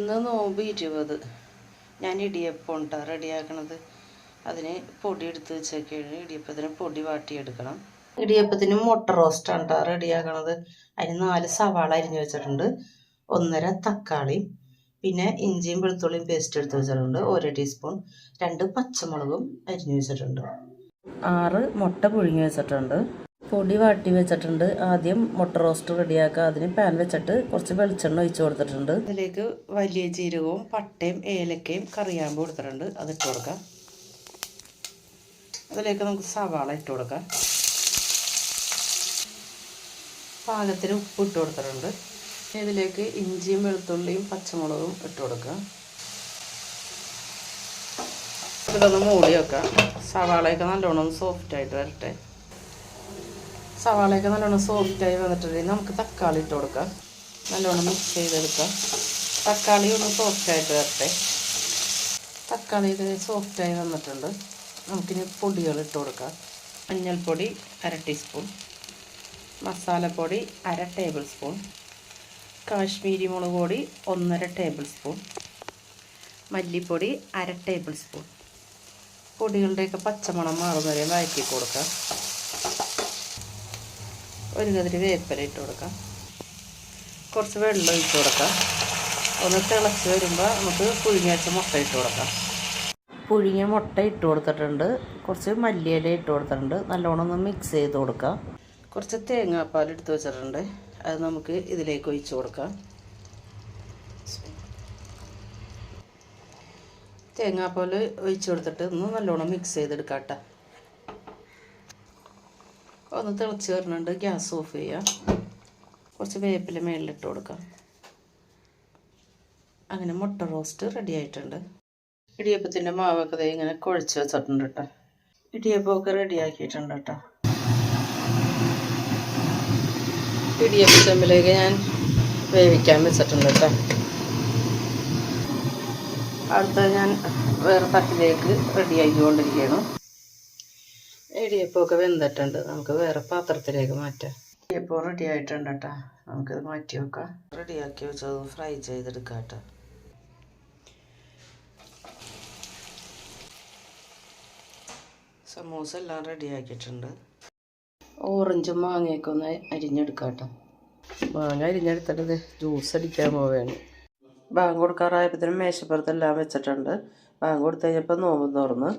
ഇന്ന് നോമ്പ് 20. ഞാൻ ഇടിയപ്പം റെഡിയാക്കണത്. അതിന് പൊടി എടുത്ത് വെച്ചൊക്കെയാണ്. ഇടിയപ്പത്തിന് പൊടി വാട്ടിയെടുക്കണം. ഇടിയപ്പത്തിന് മുട്ട റോസ്റ്റാണ് റെഡിയാക്കണത്. അതിന് 4 സവാള അരിഞ്ഞ് വെച്ചിട്ടുണ്ട്, 1.5 തക്കാളി, പിന്നെ ഇഞ്ചിയും വെളുത്തുള്ളിയും പേസ്റ്റ് എടുത്ത് വെച്ചിട്ടുണ്ട് 1 ടീസ്പൂൺ, 2 പച്ചമുളകും അരിഞ്ഞ് വെച്ചിട്ടുണ്ട്, 6 മുട്ട പുഴുങ്ങി വെച്ചിട്ടുണ്ട്, പൊടി വാട്ടി വെച്ചിട്ടുണ്ട്. ആദ്യം മുട്ട റോസ്റ്റ് റെഡിയാക്കുക. അതിന് പാൻ വെച്ചിട്ട് കുറച്ച് വെളിച്ചെണ്ണ ഒഴിച്ച് കൊടുത്തിട്ടുണ്ട്. അതിലേക്ക് വലിയ ജീരകവും പട്ടയും ഏലക്കയും കറിയാമ്പും കൊടുത്തിട്ടുണ്ട്. അതിട്ട് കൊടുക്കാം. അതിലേക്ക് നമുക്ക് സവാള ഇട്ട് കൊടുക്കാം. പാകത്തിന് ഉപ്പ് ഇട്ട് കൊടുത്തിട്ടുണ്ട്. ഇതിലേക്ക് ഇഞ്ചിയും വെളുത്തുള്ളിയും പച്ചമുളകും ഇട്ട് കൊടുക്കുക. ഇതൊന്ന് മൂടി വെക്കാം. സവാളയൊക്കെ നല്ലോണം സോഫ്റ്റായിട്ട് വരട്ടെ. സവാളയൊക്കെ നല്ലോണം സോഫ്റ്റായി വന്നിട്ടുണ്ടെങ്കിൽ നമുക്ക് തക്കാളി ഇട്ട് കൊടുക്കാം. നല്ലോണം മിക്സ് ചെയ്തെടുക്കാം. തക്കാളി ഒന്ന് സോഫ്റ്റായിട്ട് വരട്ടെ. തക്കാളി ഇത് സോഫ്റ്റായി വന്നിട്ടുണ്ട്. നമുക്കിനി പൊടികൾ ഇട്ട് കൊടുക്കാം. മഞ്ഞൾപ്പൊടി 1/2 ടീസ്പൂൺ, മസാലപ്പൊടി 1/2 ടേബിൾ സ്പൂൺ, കാശ്മീരി മുളക് പൊടി 1.5 ടേബിൾ സ്പൂൺ, മല്ലിപ്പൊടി 1/2 ടേബിൾ സ്പൂൺ. പൊടികളുടെയൊക്കെ പച്ചമണം മാറുന്നവരെ വഴറ്റി കൊടുക്കാം. ഒരു കതിരി വേപ്പില ഇട്ട് കൊടുക്കാം. കുറച്ച് വെള്ളം ഒഴിച്ച് കൊടുക്കാം. ഒന്ന് തിളച്ച് വരുമ്പോൾ നമുക്ക് പുഴുങ്ങി വെച്ച മുട്ട ഇട്ട് കൊടുക്കാം. പുഴുങ്ങിയ മുട്ട ഇട്ട് കൊടുത്തിട്ടുണ്ട്. കുറച്ച് മല്ലിയില ഇട്ട് കൊടുത്തിട്ടുണ്ട്. നല്ലോണം ഒന്ന് മിക്സ് ചെയ്ത് കൊടുക്കാം. കുറച്ച് തേങ്ങാപ്പാൽ എടുത്ത് വെച്ചിട്ടുണ്ട്. അത് നമുക്ക് ഇതിലേക്ക് ഒഴിച്ച് കൊടുക്കാം. തേങ്ങാപ്പാൽ ഒഴിച്ച് കൊടുത്തിട്ട് ഒന്ന് നല്ലോണം മിക്സ് ചെയ്തെടുക്കാം കേട്ടോ. ഒന്ന് തിളച്ച് വരുന്നുണ്ട്. ഗ്യാസ് ഓഫ് ചെയ്യാം. കുറച്ച് വേപ്പില മേളിലിട്ട് കൊടുക്കാം. അങ്ങനെ മുട്ട റോസ്റ്റ് റെഡി ആയിട്ടുണ്ട്. ഇടിയപ്പത്തിൻ്റെ മാവൊക്കെ ഇങ്ങനെ കുഴച്ച് വെച്ചിട്ടുണ്ട് കേട്ടോ. ഇടിയപ്പമൊക്കെ റെഡിയാക്കിയിട്ടുണ്ട് കേട്ടോ. ഇടിയപ്പച്ചമ്പിലേക്ക് ഞാൻ വേവിക്കാൻ വെച്ചിട്ടുണ്ട് കേട്ടോ. അടുത്ത ഞാൻ വേറെ തട്ടിലേക്ക് റെഡിയാക്കിക്കൊണ്ടിരിക്കുകയാണ്. ഇടിയപ്പമൊക്കെ വെന്തിട്ടുണ്ട്. നമുക്ക് വേറെ പാത്രത്തിലേക്ക് മാറ്റാം. ഇടിയപ്പം റെഡി ആയിട്ടുണ്ട് കേട്ടോ. നമുക്കിത് മാറ്റി വെക്കാം. റെഡിയാക്കി വെച്ചത് ഫ്രൈ ചെയ്തെടുക്കാം കേട്ടോ. സമൂസ എല്ലാം റെഡിയാക്കിയിട്ടുണ്ട്. ഓറഞ്ചും മാങ്ങയൊക്കെ ഒന്ന് അരിഞ്ഞെടുക്കാം കേട്ടോ. മാങ്ങ അരിഞ്ഞെടുത്തിട്ട് ജ്യൂസ് അടിക്കാൻ പോവുകയാണ്. ബാങ്ക് കൊടുക്കാറായപ്പോഴത്തേനും മേശപ്പുറത്തെല്ലാം വെച്ചിട്ടുണ്ട്. ബാങ്ക് കൊടുത്തു കഴിഞ്ഞപ്പോൾ നോമ്പ് തുറന്ന്